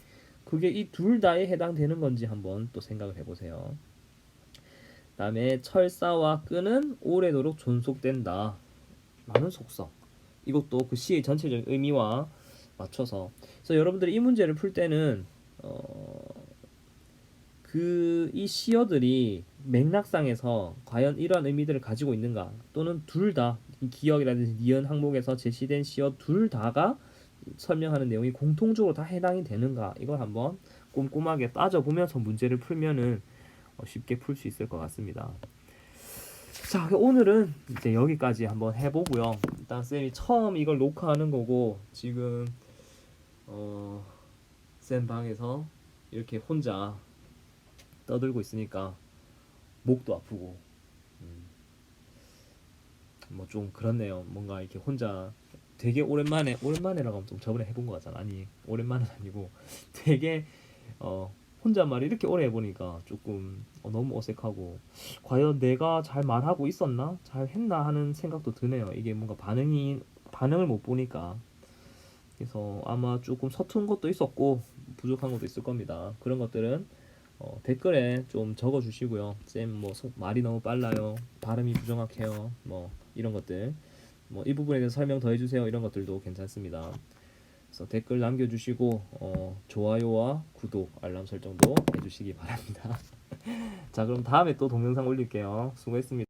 그게 이 둘 다에 해당되는 건지 한번 또 생각을 해보세요. 다음에 철사와 끈은 오래도록 존속된다. 많은 속성. 이것도 그 시의 전체적인 의미와 맞춰서. 그래서 여러분들이 이 문제를 풀 때는 이 시어들이 맥락상에서 과연 이러한 의미들을 가지고 있는가 또는 둘 다 기역이라든지 니은 항목에서 제시된 시어 둘 다가 설명하는 내용이 공통적으로 다 해당이 되는가 이걸 한번 꼼꼼하게 따져보면서 문제를 풀면은 쉽게 풀 수 있을 것 같습니다. 자, 오늘은 이제 여기까지 한번 해보고요. 일단 쌤이 처음 이걸 녹화하는 거고 지금 쌤 방에서 이렇게 혼자 떠들고 있으니까 목도 아프고 뭐 좀 그렇네요. 뭔가 이렇게 혼자 되게 오랜만에라고 하면 좀 저번에 해본 것 같잖아. 아니 오랜만은 아니고 되게 혼잣말 이렇게 오래 해보니까 조금 너무 어색하고 과연 내가 잘 말하고 있었나? 잘 했나 하는 생각도 드네요. 이게 뭔가 반응을 못 보니까 그래서 아마 조금 서툰 것도 있었고 부족한 것도 있을 겁니다. 그런 것들은 댓글에 좀 적어주시고요. 쌤 뭐 말이 너무 빨라요. 발음이 부정확해요. 뭐 이런 것들 뭐 이 부분에 대해서 설명 더 해주세요. 이런 것들도 괜찮습니다. 그래서 댓글 남겨주시고 좋아요와 구독, 알람 설정도 해주시기 바랍니다. 자, 그럼 다음에 또 동영상 올릴게요. 수고했습니다.